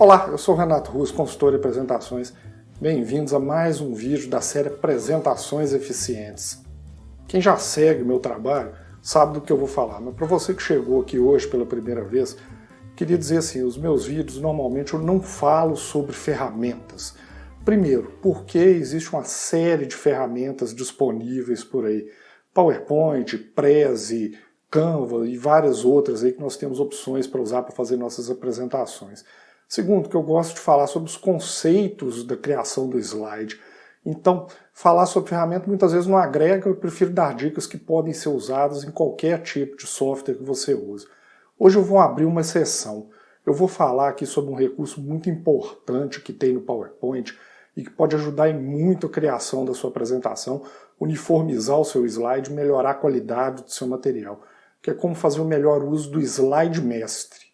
Olá, eu sou o Renato Russo, consultor de apresentações. Bem-vindos a mais um vídeo da série Apresentações Eficientes. Quem já segue o meu trabalho sabe do que eu vou falar, mas para você que chegou aqui hoje pela primeira vez, queria dizer assim, os meus vídeos normalmente eu não falo sobre ferramentas. Primeiro, porque existe uma série de ferramentas disponíveis por aí. PowerPoint, Prezi, Canva e várias outras aí que nós temos opções para usar para fazer nossas apresentações. Segundo, que eu gosto de falar sobre os conceitos da criação do slide. Então, falar sobre ferramenta muitas vezes não agrega, eu prefiro dar dicas que podem ser usadas em qualquer tipo de software que você use. Hoje eu vou abrir uma exceção. Eu vou falar aqui sobre um recurso muito importante que tem no PowerPoint e que pode ajudar em muito a criação da sua apresentação, uniformizar o seu slide, melhorar a qualidade do seu material, que é como fazer o melhor uso do slide mestre.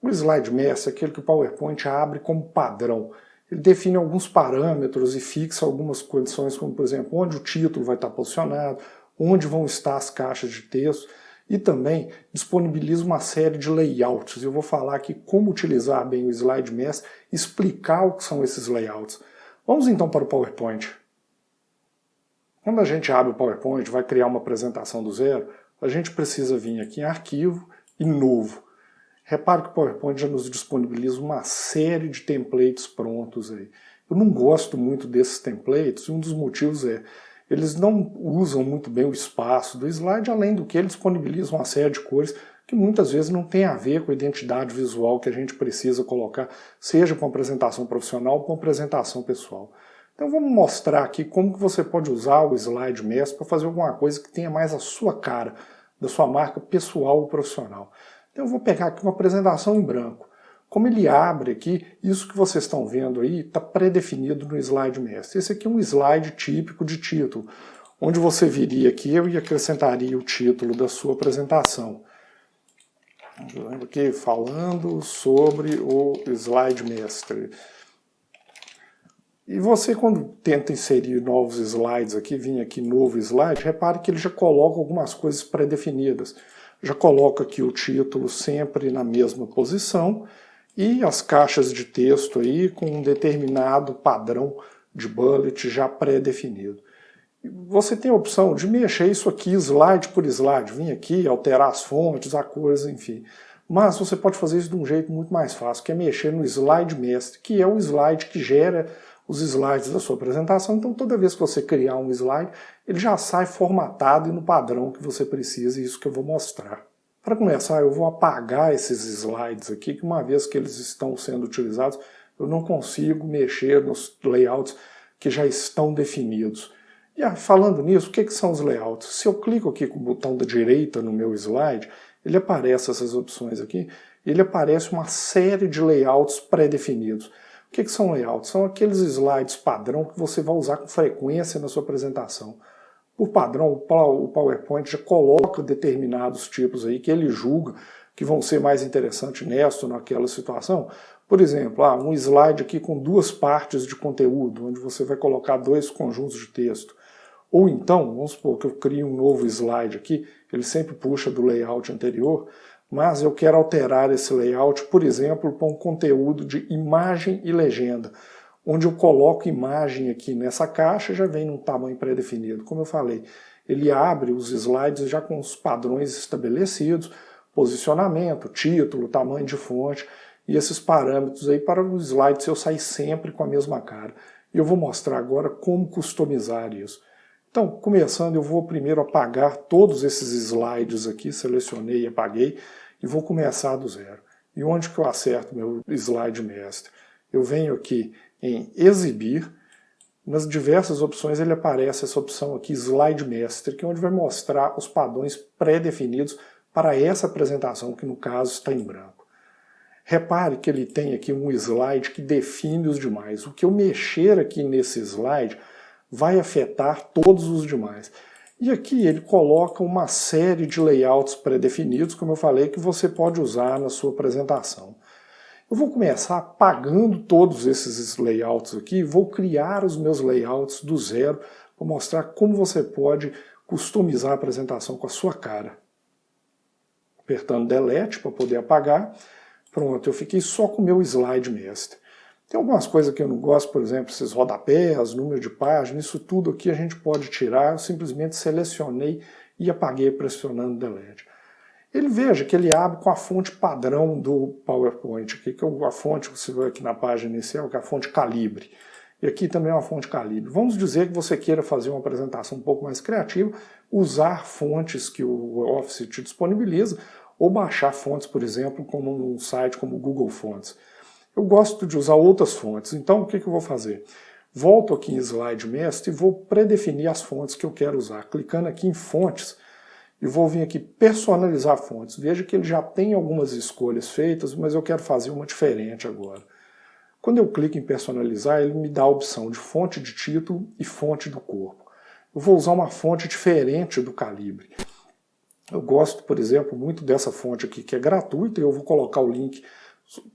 O slide mestre é aquele que o PowerPoint abre como padrão. Ele define alguns parâmetros e fixa algumas condições, como por exemplo, onde o título vai estar posicionado, onde vão estar as caixas de texto, e também disponibiliza uma série de layouts. Eu vou falar aqui como utilizar bem o slide mestre e explicar o que são esses layouts. Vamos então para o PowerPoint. Quando a gente abre o PowerPoint, vai criar uma apresentação do zero, a gente precisa vir aqui em Arquivo e Novo. Repare que o PowerPoint já nos disponibiliza uma série de templates prontos aí. Eu não gosto muito desses templates e um dos motivos é eles não usam muito bem o espaço do slide, além do que eles disponibilizam uma série de cores que muitas vezes não tem a ver com a identidade visual que a gente precisa colocar, seja para uma apresentação profissional ou para uma apresentação pessoal. Então vamos mostrar aqui como que você pode usar o slide mestre para fazer alguma coisa que tenha mais a sua cara, da sua marca pessoal ou profissional. Então eu vou pegar aqui uma apresentação em branco. Como ele abre aqui, isso que vocês estão vendo aí está pré-definido no slide mestre. Esse aqui é um slide típico de título, onde você viria aqui e acrescentaria o título da sua apresentação. Aqui falando sobre o slide mestre. E você, quando tenta inserir novos slides aqui, vir aqui novo slide, repare que ele já coloca algumas coisas pré-definidas. Já coloca aqui o título sempre na mesma posição e as caixas de texto aí com um determinado padrão de bullet já pré-definido. Você tem a opção de mexer isso aqui slide por slide, vir aqui, alterar as fontes, a cores, enfim. Mas você pode fazer isso de um jeito muito mais fácil, que é mexer no slide mestre, que é o slide que gera os slides da sua apresentação. Então toda vez que você criar um slide, ele já sai formatado e no padrão que você precisa, e isso que eu vou mostrar. Para começar, eu vou apagar esses slides aqui, que uma vez que eles estão sendo utilizados, eu não consigo mexer nos layouts que já estão definidos. E falando nisso, o que são os layouts? Se eu clico aqui com o botão da direita no meu slide, ele aparece essas opções aqui, ele aparece uma série de layouts pré-definidos. O que são layouts? São aqueles slides padrão que você vai usar com frequência na sua apresentação. Por padrão, o PowerPoint já coloca determinados tipos aí que ele julga que vão ser mais interessantes nesta ou naquela situação. Por exemplo, um slide aqui com duas partes de conteúdo, onde você vai colocar dois conjuntos de texto. Ou então, vamos supor que eu crio um novo slide aqui, ele sempre puxa do layout anterior, mas eu quero alterar esse layout, por exemplo, para um conteúdo de imagem e legenda, onde eu coloco imagem aqui nessa caixa, já vem num tamanho pré-definido. Como eu falei, ele abre os slides já com os padrões estabelecidos, posicionamento, título, tamanho de fonte, e esses parâmetros aí para o slide seu sair sempre com a mesma cara. E eu vou mostrar agora como customizar isso. Então, começando, eu vou primeiro apagar todos esses slides aqui, selecionei e apaguei, e vou começar do zero. E onde que eu acerto meu slide mestre? Eu venho aqui em Exibir, nas diversas opções ele aparece essa opção aqui, Slide Mestre, que é onde vai mostrar os padrões pré-definidos para essa apresentação, que no caso está em branco. Repare que ele tem aqui um slide que define os demais. O que eu mexer aqui nesse slide vai afetar todos os demais. E aqui ele coloca uma série de layouts pré-definidos, como eu falei, que você pode usar na sua apresentação. Eu vou começar apagando todos esses layouts aqui, e vou criar os meus layouts do zero, para mostrar como você pode customizar a apresentação com a sua cara. Apertando Delete para poder apagar, Pronto, eu fiquei só com o meu slide mestre. Tem algumas coisas que eu não gosto, por exemplo, esses rodapés, número de página, isso tudo aqui a gente pode tirar. Eu simplesmente selecionei e apaguei pressionando Delete. Ele veja que ele abre com a fonte padrão do PowerPoint, aqui, que é a fonte que você vê aqui na página inicial, que é a fonte Calibre. E aqui também é uma fonte Calibre. Vamos dizer que você queira fazer uma apresentação um pouco mais criativa, usar fontes que o Office te disponibiliza, ou baixar fontes, por exemplo, como num site como o Google Fonts. Eu gosto de usar outras fontes, então o que eu vou fazer? Volto aqui em Slide Mestre e vou predefinir as fontes que eu quero usar. Clicando aqui em Fontes, e vou vir aqui personalizar fontes. Veja que ele já tem algumas escolhas feitas, mas eu quero fazer uma diferente agora. Quando eu clico em personalizar, ele me dá a opção de fonte de título e fonte do corpo. Eu vou usar uma fonte diferente do Calibre. Eu gosto, por exemplo, muito dessa fonte aqui, que é gratuita, e eu vou colocar o link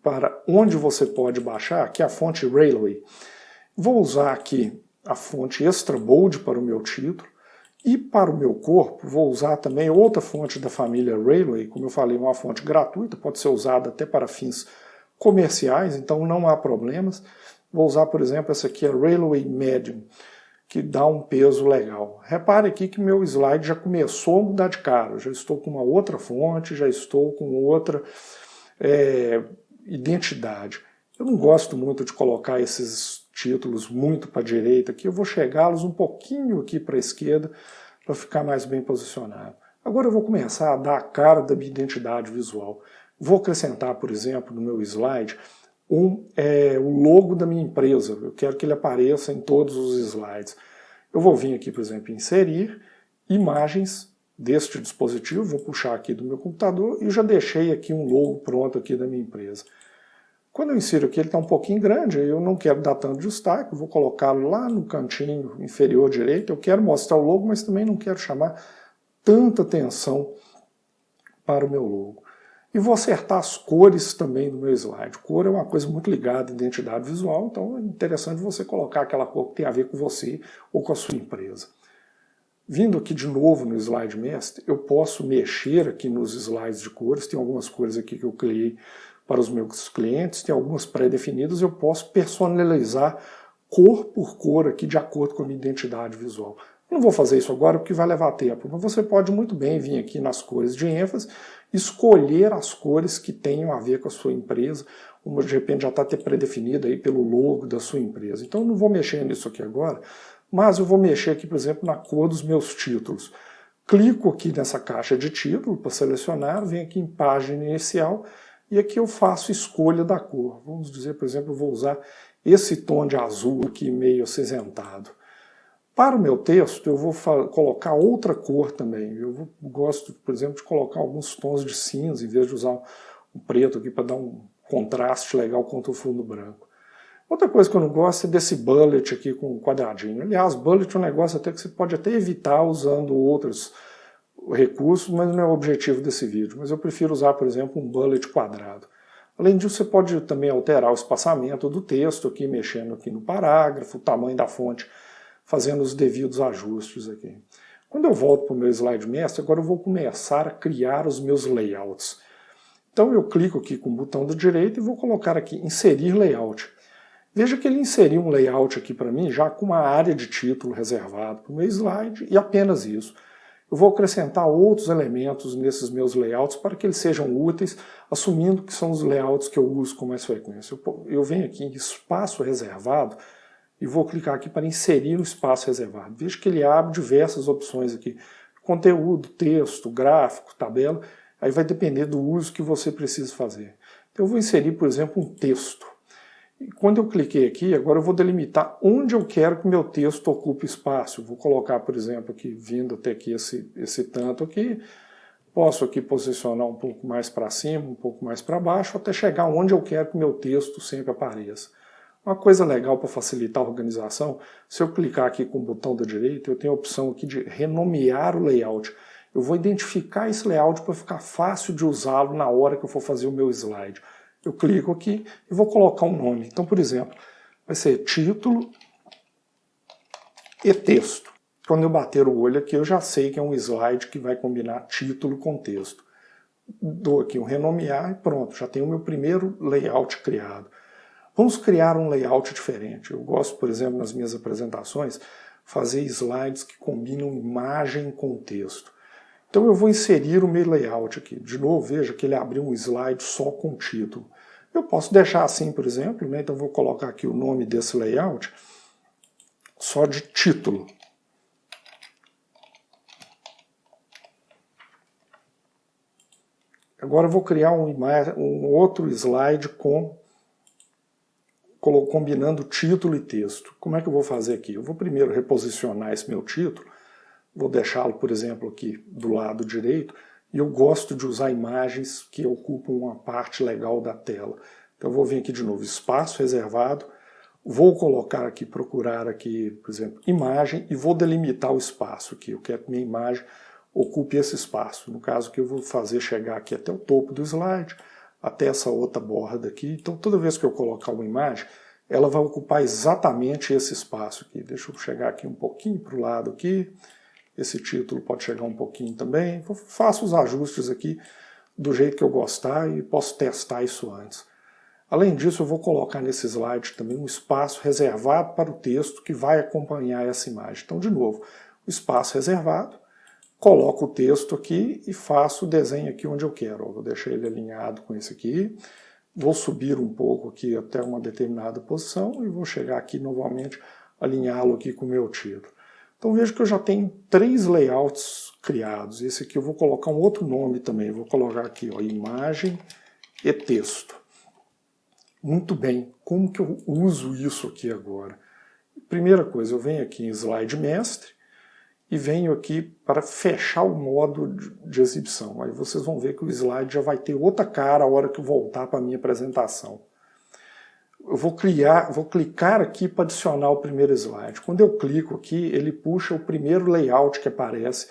para onde você pode baixar, que é a fonte Raleway. Vou usar aqui a fonte Extra Bold para o meu título, e para o meu corpo, vou usar também outra fonte da família Raleway, como eu falei, uma fonte gratuita, pode ser usada até para fins comerciais, então não há problemas. Vou usar, por exemplo, essa aqui, a Raleway Medium, que dá um peso legal. Repare aqui que meu slide já começou a mudar de cara, eu já estou com uma outra fonte, já estou com outra identidade. Eu não gosto muito de colocar esses títulos muito para a direita aqui, eu vou chegá-los um pouquinho aqui para a esquerda para ficar mais bem posicionado. Agora eu vou começar a dar a cara da minha identidade visual. Vou acrescentar, por exemplo, no meu slide, o logo da minha empresa. Eu quero que ele apareça em todos os slides. Eu vou vir aqui, por exemplo, em inserir imagens deste dispositivo, vou puxar aqui do meu computador e já deixei aqui um logo pronto aqui da minha empresa. Quando eu insiro aqui, ele está um pouquinho grande, eu não quero dar tanto destaque, eu vou colocá-lo lá no cantinho inferior direito, eu quero mostrar o logo, mas também não quero chamar tanta atenção para o meu logo. E vou acertar as cores também do meu slide. Cor é uma coisa muito ligada à identidade visual, então é interessante você colocar aquela cor que tem a ver com você ou com a sua empresa. Vindo aqui de novo no Slide Mestre, eu posso mexer aqui nos slides de cores, tem algumas cores aqui que eu criei para os meus clientes, tem algumas pré-definidas, eu posso personalizar cor por cor aqui de acordo com a minha identidade visual. Não vou fazer isso agora porque vai levar tempo, mas você pode muito bem vir aqui nas cores de ênfase, escolher as cores que tenham a ver com a sua empresa, uma de repente já está pré-definida aí pelo logo da sua empresa. Então eu não vou mexer nisso aqui agora, mas eu vou mexer aqui, por exemplo, na cor dos meus títulos. Clico aqui nessa caixa de título para selecionar, venho aqui em página inicial, e aqui eu faço escolha da cor. Vamos dizer, por exemplo, eu vou usar esse tom de azul aqui meio acinzentado. Para o meu texto, eu vou colocar outra cor também. Eu gosto, por exemplo, de colocar alguns tons de cinza, em vez de usar o preto aqui para dar um contraste legal contra o fundo branco. Outra coisa que eu não gosto é desse bullet aqui com quadradinho. Aliás, bullet é um negócio até que você pode até evitar usando outros recursos, mas não é o objetivo desse vídeo. Mas eu prefiro usar, por exemplo, um bullet quadrado. Além disso, você pode também alterar o espaçamento do texto aqui, mexendo aqui no parágrafo, o tamanho da fonte, fazendo os devidos ajustes aqui. Quando eu volto para o meu slide mestre, agora eu vou começar a criar os meus layouts. Então eu clico aqui com o botão da direita e vou colocar aqui inserir layout. Veja que ele inseriu um layout aqui para mim já com uma área de título reservado para o meu slide e apenas isso. Eu vou acrescentar outros elementos nesses meus layouts para que eles sejam úteis, assumindo que são os layouts que eu uso com mais frequência. Eu venho aqui em espaço reservado e vou clicar aqui para inserir o espaço reservado. Veja que ele abre diversas opções aqui. Conteúdo, texto, gráfico, tabela. Aí vai depender do uso que você precisa fazer. Então eu vou inserir, por exemplo, um texto. E quando eu cliquei aqui, agora eu vou delimitar onde eu quero que meu texto ocupe espaço. Eu vou colocar, por exemplo, aqui, vindo até aqui esse tanto aqui. Posso aqui posicionar um pouco mais para cima, um pouco mais para baixo, até chegar onde eu quero que meu texto sempre apareça. Uma coisa legal para facilitar a organização, se eu clicar aqui com o botão da direita, eu tenho a opção aqui de renomear o layout. Eu vou identificar esse layout para ficar fácil de usá-lo na hora que eu for fazer o meu slide. Eu clico aqui e vou colocar um nome. Então, por exemplo, vai ser título e texto. Quando eu bater o olho aqui, eu já sei que é um slide que vai combinar título com texto. dou aqui um renomear e pronto, já tenho o meu primeiro layout criado. Vamos criar um layout diferente. Eu gosto, por exemplo, nas minhas apresentações, fazer slides que combinam imagem com texto. Então eu vou inserir o meu layout aqui. De novo, veja que ele abriu um slide só com título. Eu posso deixar assim, por exemplo, né? Então eu vou colocar aqui o nome desse layout só de título. Agora eu vou criar um outro slide combinando título e texto. Como é que eu vou fazer aqui? Eu vou primeiro reposicionar esse meu título, vou deixá-lo, por exemplo, aqui do lado direito, e eu gosto de usar imagens que ocupam uma parte legal da tela. Então eu vou vir aqui de novo, espaço reservado, vou colocar aqui, procurar aqui, por exemplo, imagem, e vou delimitar o espaço aqui. Eu quero que minha imagem ocupe esse espaço. No caso que eu vou fazer chegar aqui até o topo do slide, até essa outra borda aqui. Então toda vez que eu colocar uma imagem, ela vai ocupar exatamente esse espaço aqui. Deixa eu chegar aqui um pouquinho para o lado aqui. Esse título pode chegar um pouquinho também. Faço os ajustes aqui do jeito que eu gostar e posso testar isso antes. Além disso, eu vou colocar nesse slide também um espaço reservado para o texto que vai acompanhar essa imagem. Então, de novo, o espaço reservado, coloco o texto aqui e faço o desenho aqui onde eu quero. Vou deixar ele alinhado com esse aqui. Vou subir um pouco aqui até uma determinada posição e vou chegar aqui novamente, alinhá-lo aqui com o meu título. Então veja que eu já tenho 3 layouts criados. Esse aqui eu vou colocar um outro nome também. Vou colocar aqui, ó, imagem e texto. Muito bem, como que eu uso isso aqui agora? Primeira coisa, eu venho aqui em Slide Mestre e venho aqui para fechar o modo de exibição. Aí vocês vão ver que o slide já vai ter outra cara a hora que eu voltar para a minha apresentação. Eu vou clicar aqui para adicionar o primeiro slide. Quando eu clico aqui, ele puxa o primeiro layout que aparece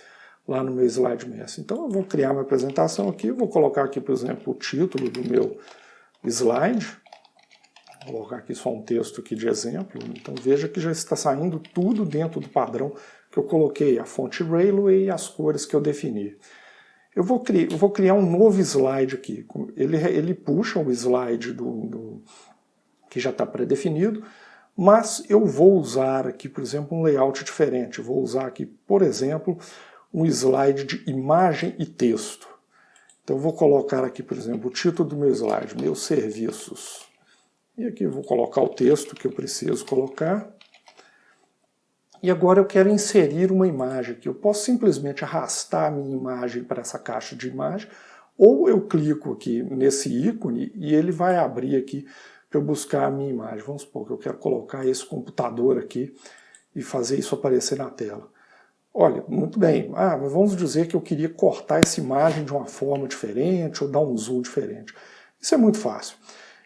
lá no meu Slide Mestre. Então eu vou criar minha apresentação aqui, vou colocar aqui, por exemplo, o título do meu slide. Vou colocar aqui só um texto aqui de exemplo. Então veja que já está saindo tudo dentro do padrão que eu coloquei, a fonte Raleway e as cores que eu defini. Eu vou criar um novo slide aqui. Ele puxa o slide que já está pré-definido, mas eu vou usar aqui, por exemplo, um layout diferente. Eu vou usar aqui, por exemplo, um slide de imagem e texto. Então eu vou colocar aqui, por exemplo, o título do meu slide, meus serviços. E aqui eu vou colocar o texto que eu preciso colocar. E agora eu quero inserir uma imagem aqui. Eu posso simplesmente arrastar a minha imagem para essa caixa de imagem, ou eu clico aqui nesse ícone e ele vai abrir aqui para eu buscar a minha imagem. Vamos supor que eu quero colocar esse computador aqui e fazer isso aparecer na tela. Olha, muito bem, mas vamos dizer que eu queria cortar essa imagem de uma forma diferente ou dar um zoom diferente. Isso é muito fácil.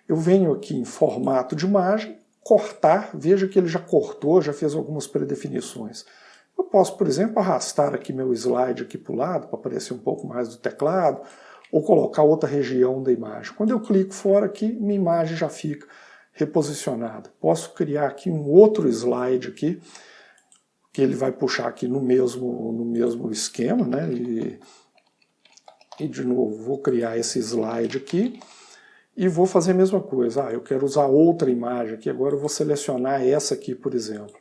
Eu venho aqui em formato de imagem, cortar, veja que ele já cortou, já fez algumas predefinições. Eu posso, por exemplo, arrastar aqui meu slide aqui para o lado, para aparecer um pouco mais do teclado, ou colocar outra região da imagem. Quando eu clico fora aqui, minha imagem já fica reposicionada. Posso criar aqui um outro slide aqui, que ele vai puxar aqui no mesmo esquema, né? E de novo, vou criar esse slide aqui, e vou fazer a mesma coisa. Eu quero usar outra imagem aqui, agora eu vou selecionar essa aqui, por exemplo.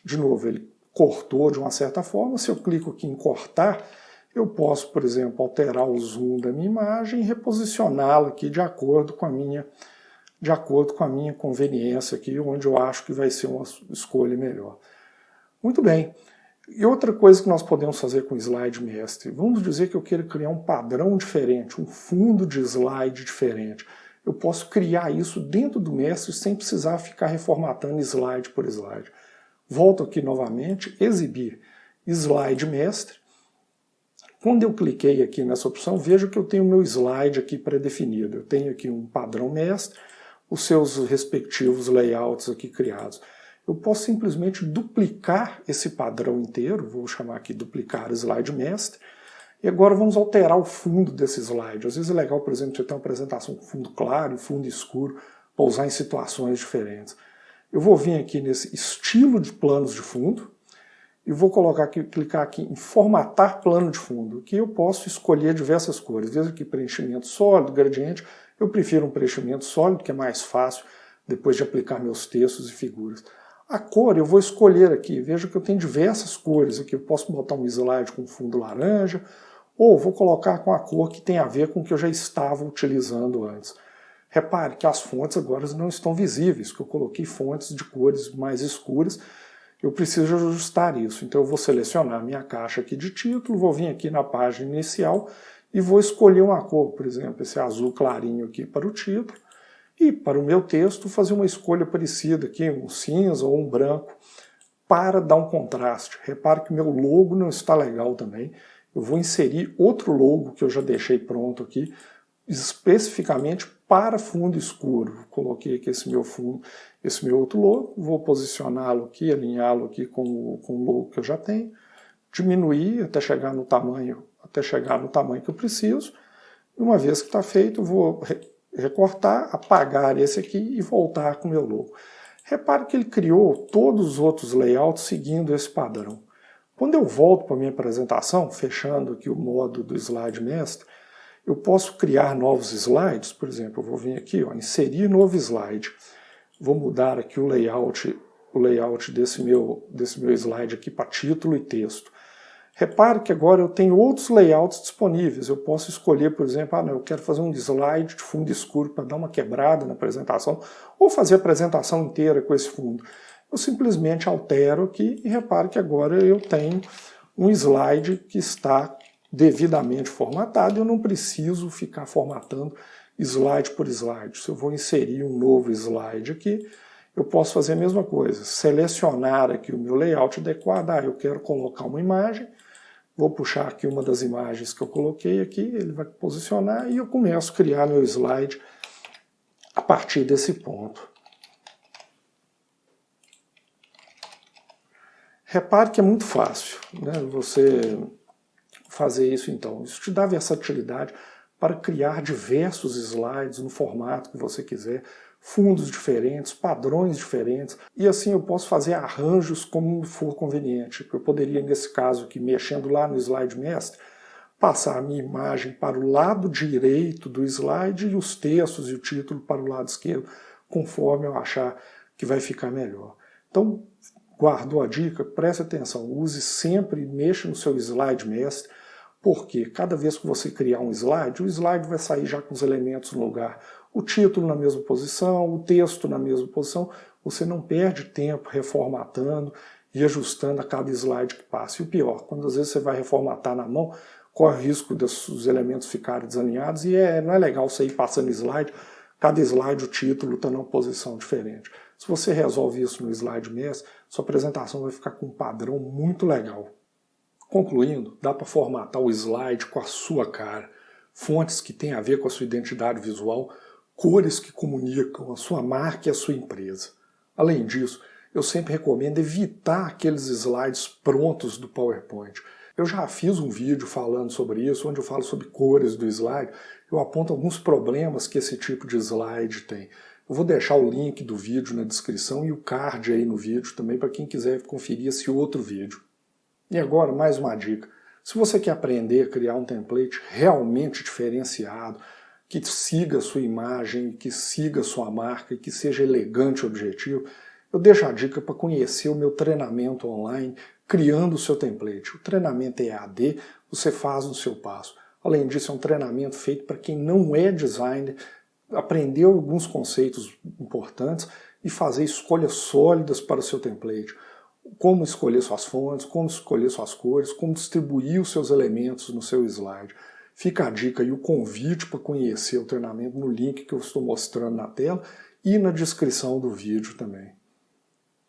De novo, ele cortou de uma certa forma. Se eu clico aqui em cortar, eu posso, por exemplo, alterar o zoom da minha imagem e reposicioná-la aqui de acordo com a minha conveniência aqui, onde eu acho que vai ser uma escolha melhor. Muito bem. E outra coisa que nós podemos fazer com o Slide Mestre, vamos dizer que eu quero criar um padrão diferente, um fundo de slide diferente. Eu posso criar isso dentro do Mestre sem precisar ficar reformatando slide por slide. Volto aqui novamente, exibir Slide Mestre. Quando eu cliquei aqui nessa opção, vejo que eu tenho o meu slide aqui pré-definido. Eu tenho aqui um padrão mestre, os seus respectivos layouts aqui criados. Eu posso simplesmente duplicar esse padrão inteiro, vou chamar aqui duplicar slide mestre, e agora vamos alterar o fundo desse slide. Às vezes é legal, por exemplo, você ter uma apresentação com fundo claro e fundo escuro, para usar em situações diferentes. Eu vou vir aqui nesse estilo de planos de fundo, e vou clicar aqui em formatar plano de fundo, que eu posso escolher diversas cores. Veja aqui preenchimento sólido, gradiente. Eu prefiro um preenchimento sólido, que é mais fácil depois de aplicar meus textos e figuras. A cor eu vou escolher aqui. Veja que eu tenho diversas cores aqui. Eu posso botar um slide com fundo laranja, ou vou colocar com a cor que tem a ver com o que eu já estava utilizando antes. Repare que as fontes agora não estão visíveis, que eu coloquei fontes de cores mais escuras. Eu preciso ajustar isso. Então eu vou selecionar a minha caixa aqui de título, vou vir aqui na página inicial e vou escolher uma cor, por exemplo, esse azul clarinho aqui para o título. E para o meu texto, fazer uma escolha parecida aqui, um cinza ou um branco, para dar um contraste. Repare que meu logo não está legal também. Eu vou inserir outro logo que eu já deixei pronto aqui, especificamente para fundo escuro. Coloquei aqui esse meu fundo, esse meu outro logo, vou posicioná-lo aqui, alinhá-lo aqui com o logo que eu já tenho, diminuir até chegar no tamanho que eu preciso. E uma vez que está feito, eu vou recortar, apagar esse aqui e voltar com o meu logo. Repare que ele criou todos os outros layouts seguindo esse padrão. Quando eu volto para a minha apresentação, fechando aqui o modo do slide mestre, eu posso criar novos slides. Por exemplo, eu vou vir aqui, ó, inserir novo slide. Vou mudar aqui o layout desse meu slide aqui para título e texto. Repare que agora eu tenho outros layouts disponíveis. Eu posso escolher, por exemplo, eu quero fazer um slide de fundo escuro para dar uma quebrada na apresentação, ou fazer a apresentação inteira com esse fundo. Eu simplesmente altero aqui e repare que agora eu tenho um slide que está devidamente formatado e eu não preciso ficar formatando slide por slide. Se eu vou inserir um novo slide aqui, eu posso fazer a mesma coisa, selecionar aqui o meu layout adequado. Eu quero colocar uma imagem, vou puxar aqui uma das imagens que eu coloquei aqui, ele vai posicionar e eu começo a criar meu slide a partir desse ponto. Repare que é muito fácil, né, você fazer isso então. Isso te dá versatilidade para criar diversos slides no formato que você quiser, fundos diferentes, padrões diferentes, e assim eu posso fazer arranjos como for conveniente. Eu poderia, nesse caso aqui, mexendo lá no slide mestre, passar a minha imagem para o lado direito do slide e os textos e o título para o lado esquerdo, conforme eu achar que vai ficar melhor. Então, guardou a dica? Preste atenção, use sempre, mexa no seu slide mestre, porque cada vez que você criar um slide, o slide vai sair já com os elementos no lugar. O título na mesma posição, o texto na mesma posição, você não perde tempo reformatando e ajustando a cada slide que passa. E o pior, quando às vezes você vai reformatar na mão, corre o risco dos elementos ficarem desalinhados e não é legal você ir passando slide, cada slide o título está numa posição diferente. Se você resolve isso no slide mestre, sua apresentação vai ficar com um padrão muito legal. Concluindo, dá para formatar o slide com a sua cara, fontes que têm a ver com a sua identidade visual, cores que comunicam a sua marca e a sua empresa. Além disso, eu sempre recomendo evitar aqueles slides prontos do PowerPoint. Eu já fiz um vídeo falando sobre isso, onde eu falo sobre cores do slide, eu aponto alguns problemas que esse tipo de slide tem. Eu vou deixar o link do vídeo na descrição e o card aí no vídeo também para quem quiser conferir esse outro vídeo. E agora, mais uma dica. Se você quer aprender a criar um template realmente diferenciado, que siga a sua imagem, que siga a sua marca e que seja elegante e objetivo, eu deixo a dica para conhecer o meu treinamento online, criando o seu template. O treinamento é EAD, você faz no seu passo. Além disso, é um treinamento feito para quem não é designer, aprender alguns conceitos importantes e fazer escolhas sólidas para o seu template. Como escolher suas fontes, como escolher suas cores, como distribuir os seus elementos no seu slide. Fica a dica e o convite para conhecer o treinamento no link que eu estou mostrando na tela e na descrição do vídeo também.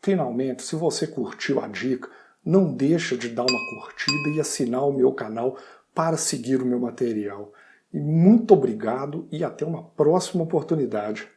Finalmente, se você curtiu a dica, não deixa de dar uma curtida e assinar o meu canal para seguir o meu material. E muito obrigado e até uma próxima oportunidade.